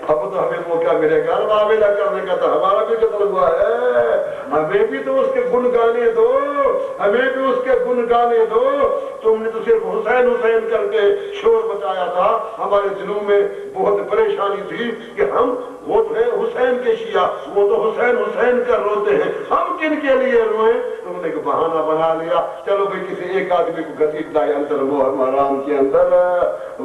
اب تو ہمیں موقع ملے گا معاملہ کرنے کا، تو ہمارا بھی قتل ہوا ہے، ہمیں بھی تو اس کے گن گانے دو، ہمیں بھی اس کے گن گانے دو۔ تم نے تو صرف حسین حسین کر کے شور بچایا تھا، ہمارے دلوں میں بہت پریشانی تھی کہ ہم وہ تو ہے حسین کے شیعہ، وہ تو حسین حسین کر روتے ہیں، ہم کن کے لیے روئیں؟ تم نے ایک بہانہ بنا لیا، چلو بھئی کسی ایک آدمی کو گھسیٹ لائے اندر محرم حرام کے اندر۔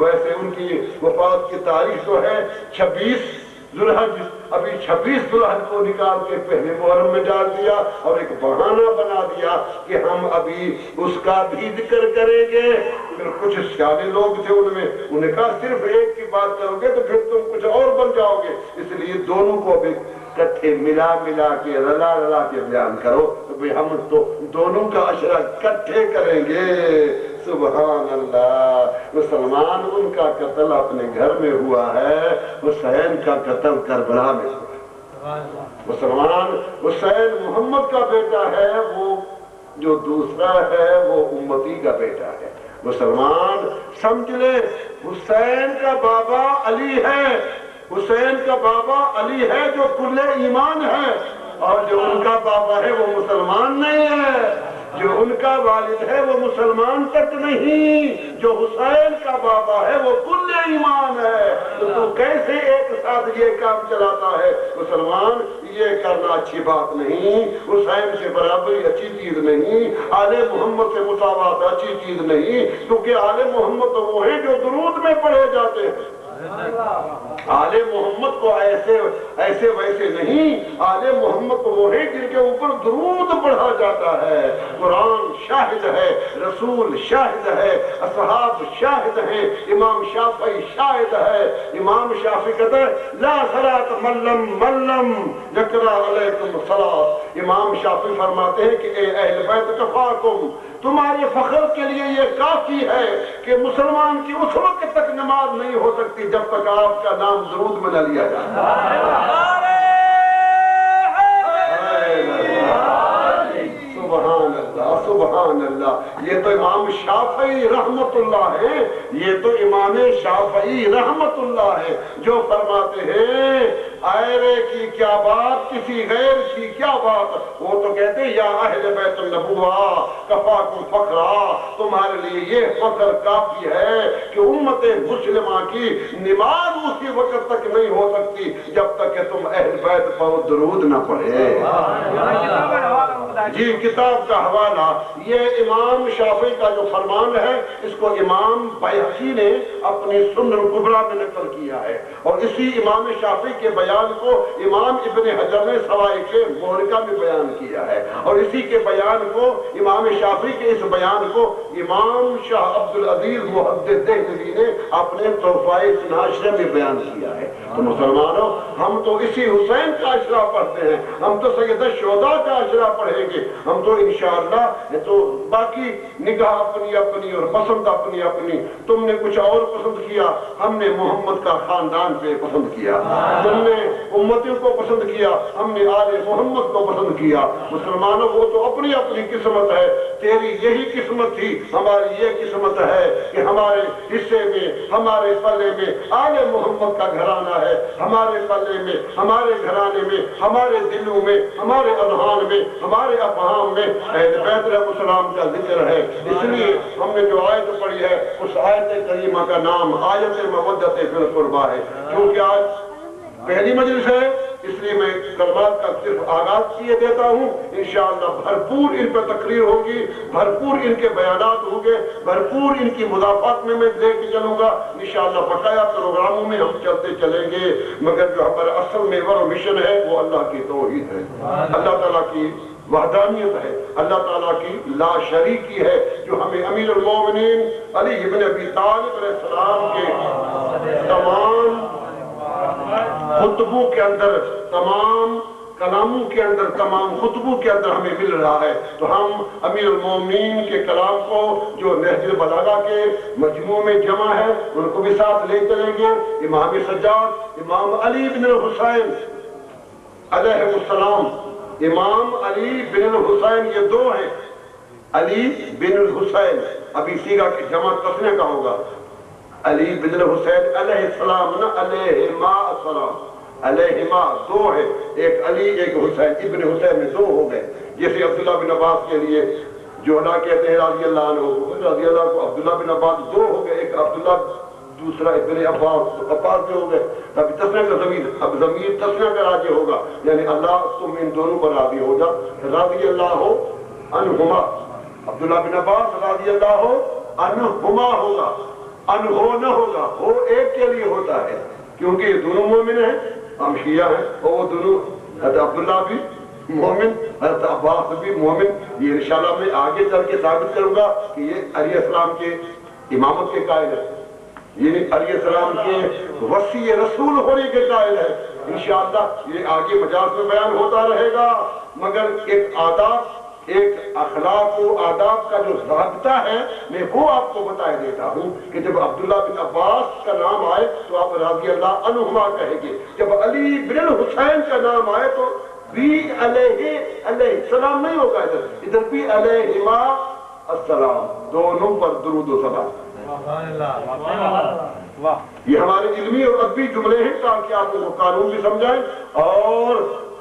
ویسے ان کی وفات کی تاریخ تو ہے 26 ذوالحج، ابھی 26 ذوالحج کو نکال کے پہلے محرم میں ڈال دیا اور ایک بہانہ بنا دیا کہ ہم ابھی اس کا بھی ذکر کریں گے۔ پھر کچھ سیانے لوگ تھے ان میں، انہوں نے کہا صرف ایک کی بات کرو گے تو پھر تم کچھ اور بن جاؤ گے، اس لیے دونوں کو ابھی کٹھے ملا کے رلا کے بیان کرو۔ ہم تو دونوں کا عشرہ کٹھے کریں گے۔ سبحان اللہ، مسلمان ان کا قتل اپنے گھر میں ہوا ہے، حسین کا قتل کربلا میں ہوا ہے۔ مسلمان حسین محمد کا بیٹا ہے، وہ جو دوسرا ہے وہ امتی کا بیٹا ہے۔ مسلمان سمجھ لے، حسین کا بابا علی ہے، حسین کا بابا علی ہے جو کل ایمان ہے، اور جو ان کا بابا ہے وہ مسلمان نہیں ہے، جو ان کا والد ہے وہ مسلمان تک نہیں، جو حسین کا بابا ہے وہ کل ایمان ہے۔ تو کیسے ایک ساتھ یہ کام چلاتا ہے؟ مسلمان یہ کرنا اچھی بات نہیں، حسین سے برابری اچھی چیز نہیں، آل محمد سے مساوات اچھی چیز نہیں، کیونکہ آل محمد تو وہ ہیں جو درود میں پڑھے جاتے ہیں۔ آل محمد کو ایسے ویسے نہیں، آل محمد کو وہ ہیں جن کے اوپر درود پڑھا جاتا ہے۔ قرآن شاہد ہے، رسول شاہد ہے، اصحاب شاہد ہیں، امام شافعی شاہد ہے۔ امام شافعی کہتا ہے لا صلاۃ من لم یقرأ علیکم الصلاۃ۔ امام شافعی فرماتے ہیں کہ اے اہل بیت کفاکم، تمہارے فخر کے لیے یہ کافی ہے کہ مسلمان کی اس وقت تک نماز نہیں ہو سکتی جب تک آپ کا نام درود میں نہ لیا جائے۔ سبحان اللہ، سبحان اللہ۔ یہ تو امام شافعی رحمت اللہ ہے، یہ تو امام شافعی رحمت اللہ ہے جو فرماتے ہیں آئرے کی کیا بات، کسی غیر کی کیا بات۔ وہ تو کہتے ہیں یا اہل بیت النبوہ کفاکم فخرا، تمہارے لیے یہ فخر کافی ہے کہ امت مسلمہ کی نماز اسی وقت تک نہیں ہو سکتی جب تک کہ تم اہل بیت پر درود نہ پڑھے۔ جی کتاب کا حوالہ، یہ امام شافعی کا جو فرمان ہے اس کو امام بیہقی نے اپنی سنن الکبریٰ میں نقل کیا ہے، اور اسی امام شافعی کے بیان کو امام ابن حجر نے سوائق محرقہ میں بیان کیا ہے، اور اسی کے بیان کو امام شافعی کے اس بیان کو امام شاہ عبدالعزیز محدث دہلوی نے اپنے تحفہ سناشرہ میں بیان کیا ہے۔ تو مسلمانوں، ہم تو اسی حسین کا عشرہ پڑھتے ہیں، ہم تو سید الشہداء کا عشرہ پڑھیں گے، ہم تو انشاءاللہ تو باقی نگاہ اپنی اپنی اور پسند اپنی اپنی۔ تم نے کچھ اور پسند کیا، ہم نے محمد کا خاندان پہ پسند کیا، تم نے امتیوں کو پسند کیا، ہم نے آل محمد کو پسند کیا۔ مسلمانوں، وہ تو اپنی اپنی قسمت ہے، تیری یہی قسمت تھی، ہماری یہ قسمت ہے کہ ہمارے حصے میں، ہمارے پلے میں آل محمد کا گھرانہ ہے، ہمارے پلے میں، ہمارے گھرانے میں، ہمارے دلوں میں، ہمارے اذہان میں، ہمارے افہام میں اہل بیت علیہ السلام کا ذکر ہے۔ اس لیے ہم نے جو آیت پڑھی ہے اس آیت کریمہ کا نام آیت مودت فی القربہ ہے، کیونکہ آج پہلی مجلس ہے اس لیے میں کلمات کا صرف آغاز کیے دیتا ہوں۔ انشاءاللہ بھرپور ان پر تقریر ہوگی، بھرپور ان کے بیانات ہوں گے، بھرپور ان کی مضافات میں لے کے چلوں گا انشاءاللہ۔ بقایا پروگراموں میں ہم چلتے چلیں گے، مگر جو ہمارا اصل محور و مشن ہے وہ اللہ کی توحید ہے، اللہ تعالیٰ کی وحدانیت ہے، اللہ تعالیٰ کی لا شریکی ہے، جو ہمیں امیر المومنین علی ابن ابی طالب علیہ السلام کے تمام خطبوں کے اندر، تمام کلاموں کے اندر، تمام خطبوں کے اندر ہمیں مل رہا ہے۔ تو ہم امیر المومنین کے کلام کو جو نہج البلاغہ کے مجموع میں جمع ہے ان کو بھی ساتھ لے چلیں گے۔ امام سجاد، امام علی بن الحسین علیہ السلام، امام علی بن الحسین، یہ دو ہیں، علی بن الحسین، ابھی سیگا کی جمع تسنیہ کا ہوگا، علی بن حسین علیہ السلام نہ علیہما السلام، علیہما دو ہے، ایک علی ایک حسین، ابن حسین میں دو ہو گئے. جیسے عبداللہ بن عباس کے لیے جوہلا کہتے ہیں رضی اللہ عنہ، رضی اللہ کو عبداللہ بن عباس دو ہو گئے، ایک عبداللہ دوسرا ابن عباس، عباس بھی ہو گئے. اب تسنیہ کا ضمیر، اب ضمیر تسنیہ کا راجع ہوگا، یعنی اللہ تم ان دونوں پر راضی ہو جا. رضی اللہ عنہما، عبداللہ بن عباس رضی اللہ عنہما ہوگا، انہو نہ ہوگا، ہو ایک کے لیے ہوتا ہے کیونکہ یہ دونوں مومن ہیں، ہم شیعہ ہیں، اور وہ دونوں حضرت عبداللہ بھی مومن، حضرت عباس بھی مومن. یہ انشاءاللہ میں آگے چل کے ثابت کروں گا کہ یہ علیہ السلام کے امامت کے قائل ہے، یہ علیہ السلام کے وصی رسول ہونے کے قائل ہے. انشاءاللہ یہ آگے مجاز میں بیان ہوتا رہے گا، مگر ایک آداب، ایک اخلاق و آداب کا جو ضابطہ ہے میں وہ آپ کو بتائے دیتا ہوں کہ جب عبداللہ بن عباس کا نام آئے تو آپ رضی اللہ عنہما کہیں گے، جب علی بن حسین کا نام آئے تو بھی علیہ السلام نہیں ہوگا، ادھر بھی علیہما السلام، دونوں پر درود و سلام. یہ ہمارے علمی اور ادبی جملے ہیں تاکہ آپ کو قانون بھی سمجھائیں اور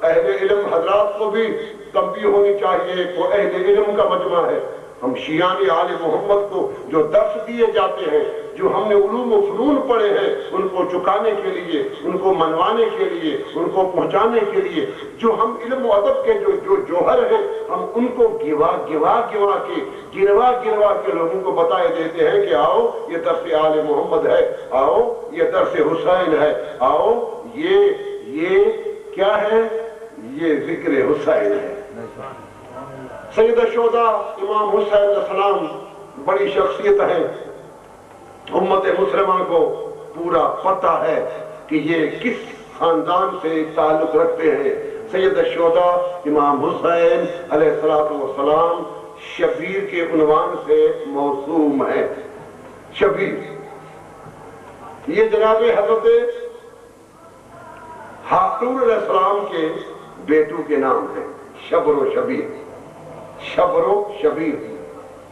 اہل علم حضرات کو بھی تنبیہ ہونی چاہیے. وہ اہل علم کا مجمع ہے. ہم شیعان آل محمد کو جو درس دیے جاتے ہیں، جو ہم نے علوم و فنون پڑھے ہیں، ان کو چکانے کے لیے، ان کو منوانے کے لیے، ان کو پہنچانے کے لیے، جو ہم علم و ادب کے جو جوہر ہیں، ہم ان کو گروا کے لوگوں کو بتائے دیتے ہیں کہ آؤ یہ درس آل محمد ہے، آؤ یہ درس حسین ہے، آؤ یہ کیا ہے، یہ ذکر حسین ہے. سید الشہداء امام حسین علیہ السلام بڑی شخصیت ہے، امت مسلمہ کو پورا پتہ ہے کہ یہ کس خاندان سے تعلق رکھتے ہیں. سید الشہداء امام حسین علیہ السلام شبیر کے عنوان سے موسوم ہے. شبیر یہ جناب حضرت ہارون علیہ السلام کے بیٹوں کے نام ہیں، شبر و شبیر، شبر و شبیر.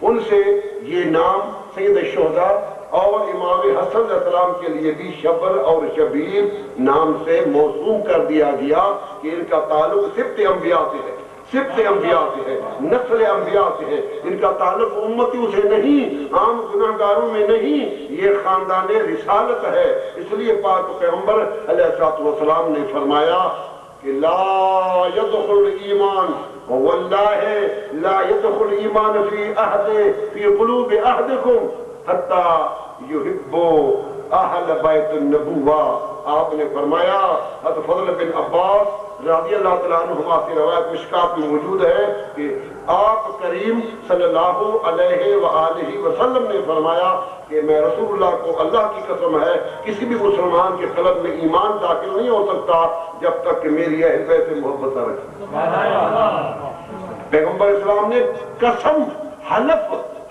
ان سے یہ نام سید الشہداء اور امام حسن علیہ السلام کے لیے بھی شبر اور شبیر نام سے موسوم کر دیا گیا کہ ان کا تعلق سبط انبیاء سے ہے، سبط انبیاء سے ہے، نسل انبیاء سے ہے. ان کا تعلق امتیوں سے نہیں، عام گناہگاروں میں نہیں، یہ خاندان رسالت ہے. اس لیے پاک پیغمبر علیہ السلام نے فرمایا کہ لا يدخل ایمان، واللہ لا يدخل ایمان فی قلوب احدکم حتی یحبو اہل بیت النبوہ. آپ نے فرمایا، حضرت فضل بن عباس رضی اللہ تعالیٰ عنہما سے روایت مشکات میں موجود ہے کہ آپ کریم صلی اللہ علیہ وآلہ وسلم نے فرمایا کہ میں رسول اللہ کو اللہ کی قسم ہے کسی بھی مسلمان کے قلب میں ایمان داخل نہیں ہو سکتا جب تک کہ میری اہل بیت سے محبت نہ رکھے. پیغمبر اسلام نے قسم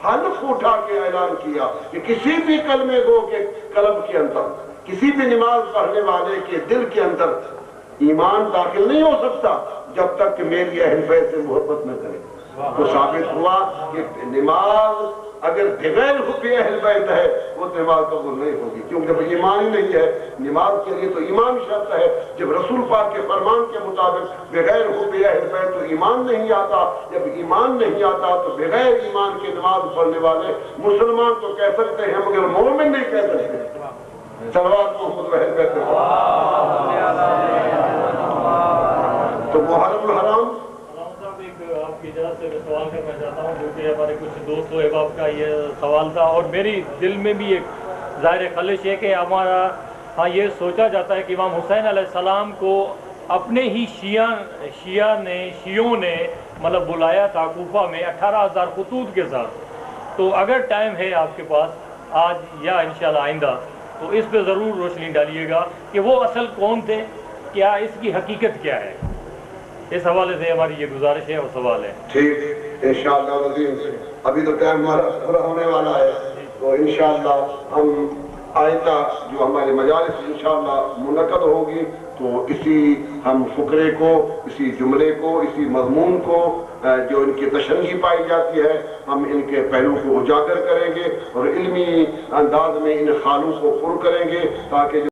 حلف اٹھا کے اعلان کیا کہ کسی بھی کلمے گو کے قلب کے اندر، کسی بھی نماز پڑھنے والے کے دل کے اندر ایمان داخل نہیں ہو سکتا جب تک کہ میری اہل بیت سے محبت نہ کرے. تو ثابت ہوا کہ نماز اگر بغیر حب اہل بیت ہے وہ نماز قبول نہیں ہوگی، کیونکہ جب ایمان ہی نہیں ہے، نماز کے لیے تو ایمان شرط ہے. جب رسول پاک کے فرمان کے مطابق بغیر حب اہل بیت تو ایمان نہیں آتا، جب ایمان نہیں آتا تو بغیر ایمان کے نماز پڑھنے والے مسلمان تو کہہ سکتے ہیں مگر مومن نہیں کہہ سکتے. صلوات محمد اہل بیت تو محرم الحرام. آپ کی اجازت سے میں سوال کرنا چاہتا ہوں جو کہ ہمارے کچھ دوست و احباب کا یہ سوال تھا، اور میری دل میں بھی ایک ظاہر خلش ہے کہ ہمارا یہ سوچا جاتا ہے کہ امام حسین علیہ السلام کو اپنے ہی شیعوں نے مطلب بلایا تھا کوفہ میں 18,000 خطوط کے ساتھ. تو اگر ٹائم ہے آپ کے پاس آج یا انشاءاللہ آئندہ تو اس پہ ضرور روشنی ڈالیے گا کہ وہ اصل کون تھے، کیا اس کی حقیقت کیا ہے. اس حوالے سے ہماری یہ گزارش ہے اور سوال ہے. ٹھیک، انشاءاللہ ابھی تو ٹائم ہمارا پورا ہونے والا ہے، تو انشاءاللہ ہم آئندہ جو ہمارے مجالس انشاءاللہ منعقد ہوگی تو اسی ہم فقرے کو، اسی جملے کو، اسی مضمون کو جو ان کی تشنیح پائی جاتی ہے ہم ان کے پہلو کو اجاگر کریں گے اور علمی انداز میں ان خالوں کو پر کریں گے تاکہ